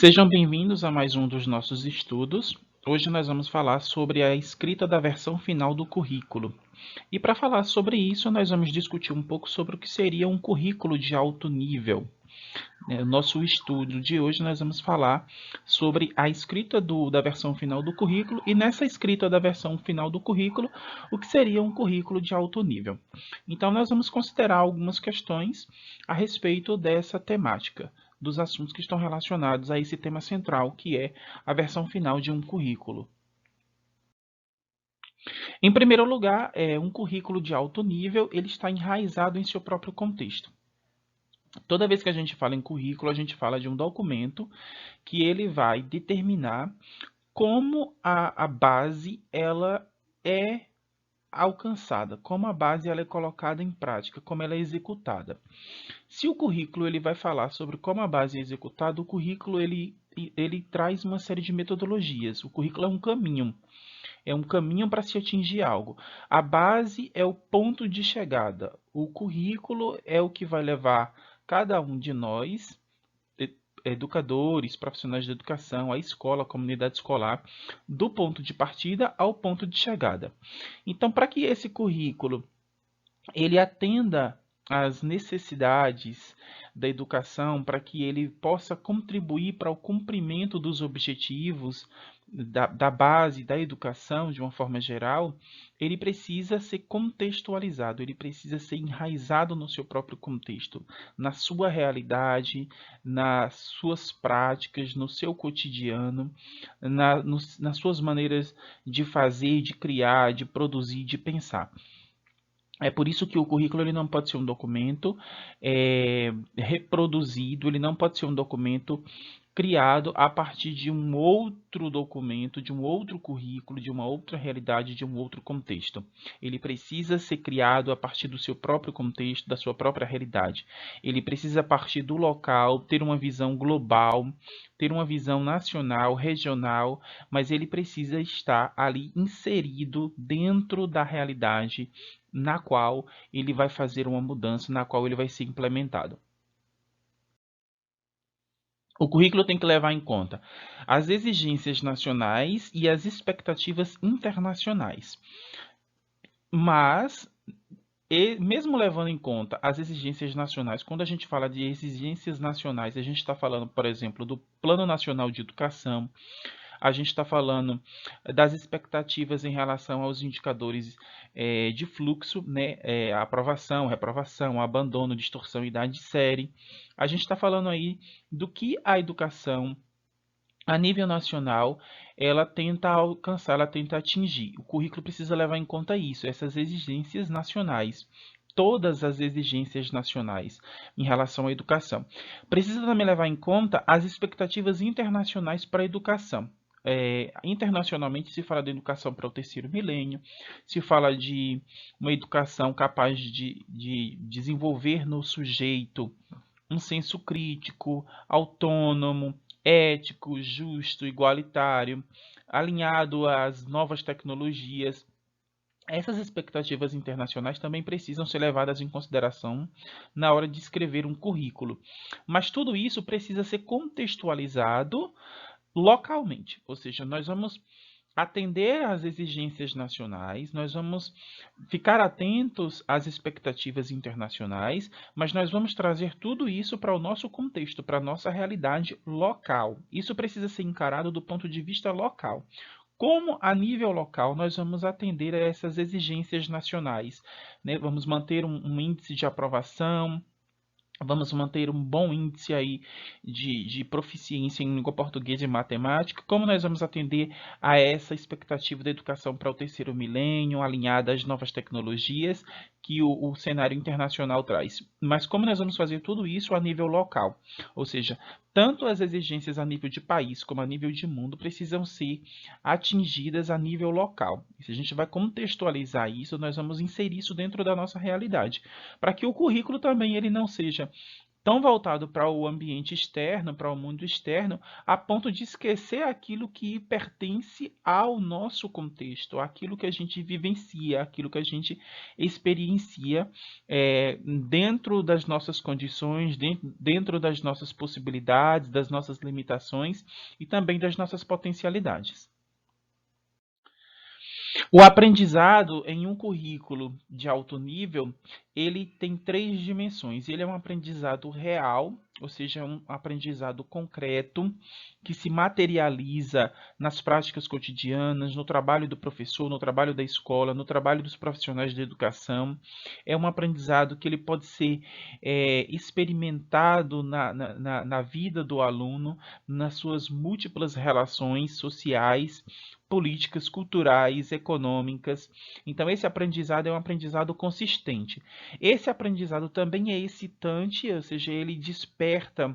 Sejam bem-vindos a mais um dos nossos estudos. Hoje nós vamos falar sobre a escrita da versão final do currículo. E para falar sobre isso, nós vamos discutir um pouco sobre o que seria um currículo de alto nível. No nosso estudo de hoje, nós vamos falar sobre a escrita da versão final do currículo e nessa escrita da versão final do currículo, o que seria um currículo de alto nível. Então, nós vamos considerar algumas questões a respeito dessa temática, dos assuntos que estão relacionados a esse tema central, que é a versão final de um currículo. Em primeiro lugar, um currículo de alto nível, ele está enraizado em seu próprio contexto. Toda vez que a gente fala em currículo, a gente fala de um documento que ele vai determinar como a base ela é alcançada, como a base ela é colocada em prática, como ela é executada. Se o currículo ele vai falar sobre como a base é executada, o currículo ele traz uma série de metodologias. O currículo é um caminho para se atingir algo. A base é o ponto de chegada. O currículo é o que vai levar cada um de nós, educadores, profissionais de educação, a escola, a comunidade escolar, do ponto de partida ao ponto de chegada. Então, para que esse currículo ele atenda às necessidades da educação, para que ele possa contribuir para o cumprimento dos objetivos da base da educação de uma forma geral, ele precisa ser contextualizado, ele precisa ser enraizado no seu próprio contexto, na sua realidade, nas suas práticas, no seu cotidiano, nas suas maneiras de fazer, de criar, de produzir, de pensar. É por isso que o currículo ele não pode ser um documento reproduzido, ele não pode ser um documento criado a partir de um outro documento, de um outro currículo, de uma outra realidade, de um outro contexto. Ele precisa ser criado a partir do seu próprio contexto, da sua própria realidade. Ele precisa partir do local, ter uma visão global, ter uma visão nacional, regional, mas ele precisa estar ali inserido dentro da realidade na qual ele vai fazer uma mudança, na qual ele vai ser implementado. O currículo tem que levar em conta as exigências nacionais e as expectativas internacionais. Mas, mesmo levando em conta as exigências nacionais, quando a gente fala de exigências nacionais, a gente está falando, por exemplo, do Plano Nacional de Educação, a gente está falando das expectativas em relação aos indicadores de fluxo, né? Aprovação, reprovação, abandono, distorção, idade de série. A gente está falando aí do que a educação a nível nacional ela tenta alcançar, ela tenta atingir. O currículo precisa levar em conta isso, essas exigências nacionais. Todas as exigências nacionais em relação à educação. Precisa também levar em conta as expectativas internacionais para a educação. Internacionalmente se fala de educação para o terceiro milênio, se fala de uma educação capaz de desenvolver no sujeito um senso crítico, autônomo, ético, justo, igualitário, alinhado às novas tecnologias. Essas expectativas internacionais também precisam ser levadas em consideração na hora de escrever um currículo. Mas tudo isso precisa ser contextualizado localmente, ou seja, nós vamos atender às exigências nacionais, nós vamos ficar atentos às expectativas internacionais, mas nós vamos trazer tudo isso para o nosso contexto, para a nossa realidade local. Isso precisa ser encarado do ponto de vista local. Como a nível local nós vamos atender a essas exigências nacionais, né? Vamos manter um índice de aprovação, vamos manter um bom índice aí de proficiência em língua portuguesa e matemática. Como nós vamos atender a essa expectativa da educação para o terceiro milênio, alinhada às novas tecnologias que o cenário internacional traz. Mas como nós vamos fazer tudo isso a nível local? Ou seja, tanto as exigências a nível de país como a nível de mundo precisam ser atingidas a nível local. E se a gente vai contextualizar isso, nós vamos inserir isso dentro da nossa realidade, para que o currículo também ele não seja tão voltado para o ambiente externo, para o mundo externo, a ponto de esquecer aquilo que pertence ao nosso contexto, aquilo que a gente vivencia, aquilo que a gente experiencia dentro das nossas condições, dentro das nossas possibilidades, das nossas limitações e também das nossas potencialidades. O aprendizado em um currículo de alto nível, ele tem três dimensões. Ele é um aprendizado real, ou seja, é um aprendizado concreto, que se materializa nas práticas cotidianas, no trabalho do professor, no trabalho da escola, no trabalho dos profissionais da educação. É um aprendizado que ele pode ser experimentado na vida do aluno, nas suas múltiplas relações sociais, políticas, culturais, econômicas. Então, esse aprendizado é um aprendizado consistente. Esse aprendizado também é excitante, ou seja, ele desperta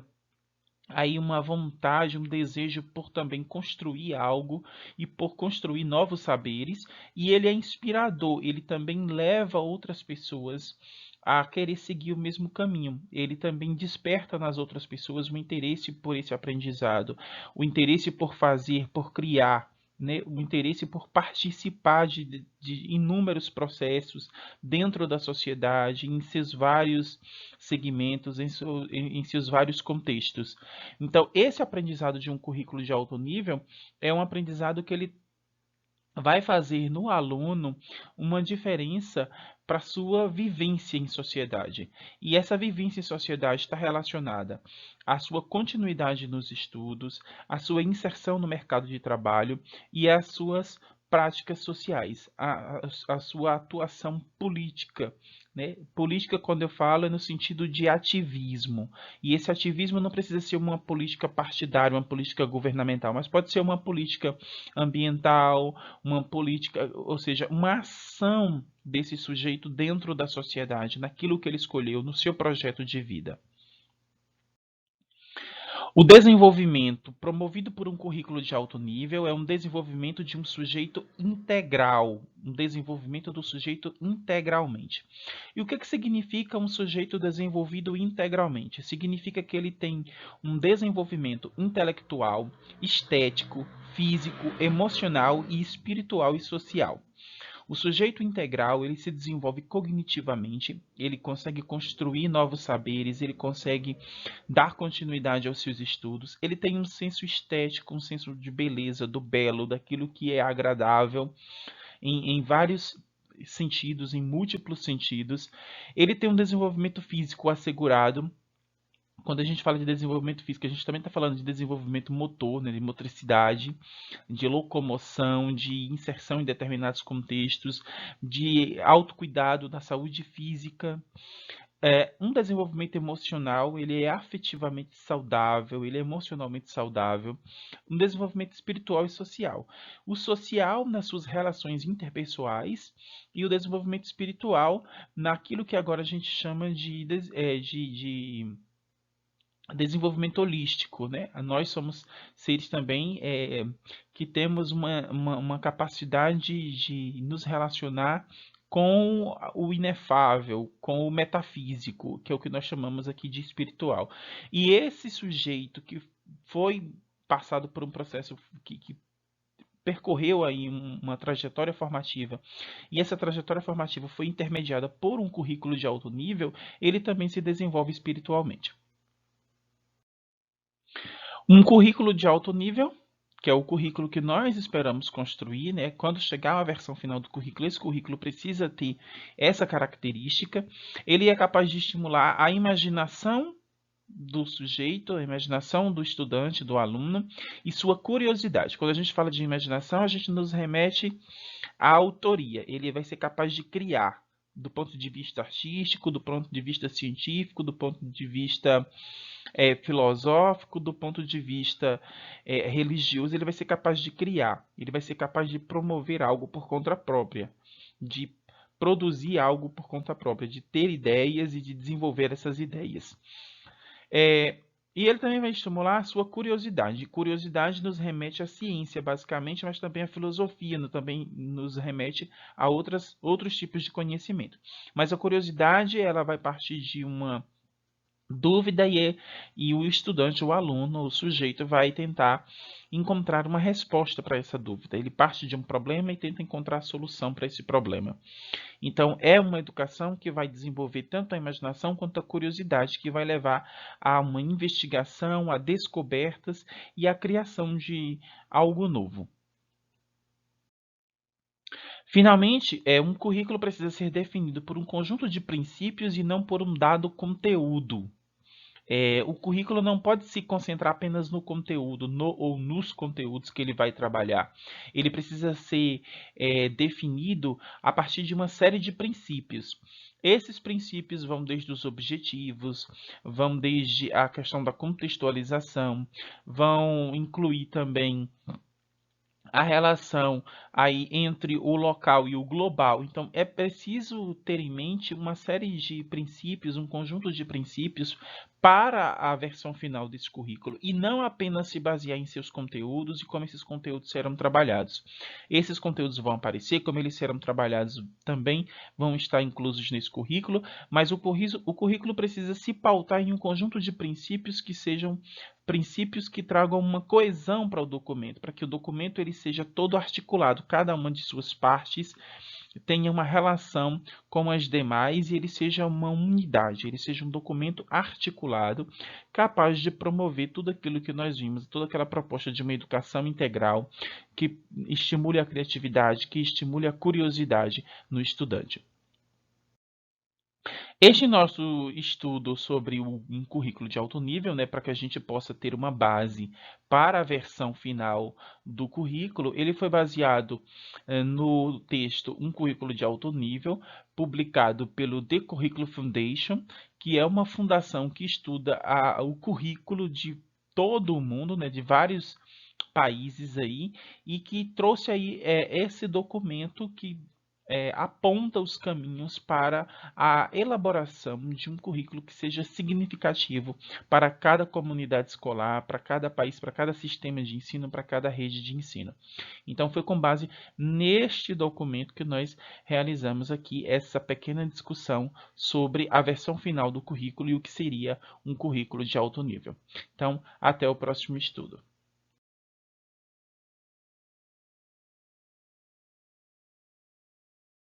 aí uma vontade, um desejo por também construir algo e por construir novos saberes, e ele é inspirador, ele também leva outras pessoas a querer seguir o mesmo caminho. Ele também desperta nas outras pessoas o interesse por esse aprendizado, o interesse por fazer, por criar, né, o interesse por participar de inúmeros processos dentro da sociedade, em seus vários segmentos, em seus vários contextos. Então, esse aprendizado de um currículo de alto nível é um aprendizado que ele vai fazer no aluno uma diferença para a sua vivência em sociedade. E essa vivência em sociedade está relacionada à sua continuidade nos estudos, à sua inserção no mercado de trabalho e às suas práticas sociais, a sua atuação política. Né? Política, quando eu falo, é no sentido de ativismo. E esse ativismo não precisa ser uma política partidária, uma política governamental, mas pode ser uma política ambiental, uma política, ou seja, uma ação desse sujeito dentro da sociedade, naquilo que ele escolheu, no seu projeto de vida. O desenvolvimento promovido por um currículo de alto nível é um desenvolvimento de um sujeito integral, um desenvolvimento do sujeito integralmente. E o que significa um sujeito desenvolvido integralmente? Significa que ele tem um desenvolvimento intelectual, estético, físico, emocional e espiritual e social. O sujeito integral, ele se desenvolve cognitivamente, ele consegue construir novos saberes, ele consegue dar continuidade aos seus estudos, ele tem um senso estético, um senso de beleza, do belo, daquilo que é agradável em vários sentidos, em múltiplos sentidos. Ele tem um desenvolvimento físico assegurado. Quando a gente fala de desenvolvimento físico, a gente também está falando de desenvolvimento motor, né, de motricidade, de locomoção, de inserção em determinados contextos, de autocuidado da saúde física. Um desenvolvimento emocional, ele é afetivamente saudável, ele é emocionalmente saudável. Um desenvolvimento espiritual e social. O social nas suas relações interpessoais e o desenvolvimento espiritual naquilo que agora a gente chama de desenvolvimento holístico, né? Nós somos seres também que temos uma capacidade de nos relacionar com o inefável, com o metafísico, que é o que nós chamamos aqui de espiritual. E esse sujeito que foi passado por um processo que percorreu aí uma trajetória formativa, e essa trajetória formativa foi intermediada por um currículo de alto nível, ele também se desenvolve espiritualmente. Um currículo de alto nível, que é o currículo que nós esperamos construir, né? Quando chegar a versão final do currículo, esse currículo precisa ter essa característica. Ele é capaz de estimular a imaginação do sujeito, a imaginação do estudante, do aluno e sua curiosidade. Quando a gente fala de imaginação, a gente nos remete à autoria. Ele vai ser capaz de criar do ponto de vista artístico, do ponto de vista científico, do ponto de vista filosófico, do ponto de vista religioso, ele vai ser capaz de criar, ele vai ser capaz de promover algo por conta própria, de produzir algo por conta própria, de ter ideias e de desenvolver essas ideias. E ele também vai estimular a sua curiosidade. Curiosidade nos remete à ciência, basicamente, mas também à filosofia, também nos remete a outros tipos de conhecimento. Mas a curiosidade ela vai partir de uma dúvida e o estudante, o aluno, o sujeito vai tentar encontrar uma resposta para essa dúvida. Ele parte de um problema e tenta encontrar a solução para esse problema. Então, é uma educação que vai desenvolver tanto a imaginação quanto a curiosidade, que vai levar a uma investigação, a descobertas e a criação de algo novo. Finalmente, um currículo precisa ser definido por um conjunto de princípios e não por um dado conteúdo. O currículo não pode se concentrar apenas no conteúdo ou nos conteúdos que ele vai trabalhar. Ele precisa ser definido a partir de uma série de princípios. Esses princípios vão desde os objetivos, vão desde a questão da contextualização, vão incluir também a relação aí entre o local e o global. Então, é preciso ter em mente uma série de princípios, um conjunto de princípios para a versão final desse currículo e não apenas se basear em seus conteúdos e como esses conteúdos serão trabalhados. Esses conteúdos vão aparecer, como eles serão trabalhados também vão estar inclusos nesse currículo, mas o currículo precisa se pautar em um conjunto de princípios que sejam princípios que tragam uma coesão para o documento, para que o documento ele seja todo articulado, cada uma de suas partes tenha uma relação com as demais e ele seja uma unidade, ele seja um documento articulado, capaz de promover tudo aquilo que nós vimos, toda aquela proposta de uma educação integral que estimule a criatividade, que estimule a curiosidade no estudante. Este nosso estudo sobre um currículo de alto nível, né, para que a gente possa ter uma base para a versão final do currículo, ele foi baseado no texto Um Currículo de Alto Nível, publicado pelo The Curriculum Foundation, que é uma fundação que estuda o currículo de todo o mundo, né, de vários países aí, e que trouxe aí esse documento que aponta os caminhos para a elaboração de um currículo que seja significativo para cada comunidade escolar, para cada país, para cada sistema de ensino, para cada rede de ensino. Então, foi com base neste documento que nós realizamos aqui essa pequena discussão sobre a versão final do currículo e o que seria um currículo de alto nível. Então, até o próximo estudo.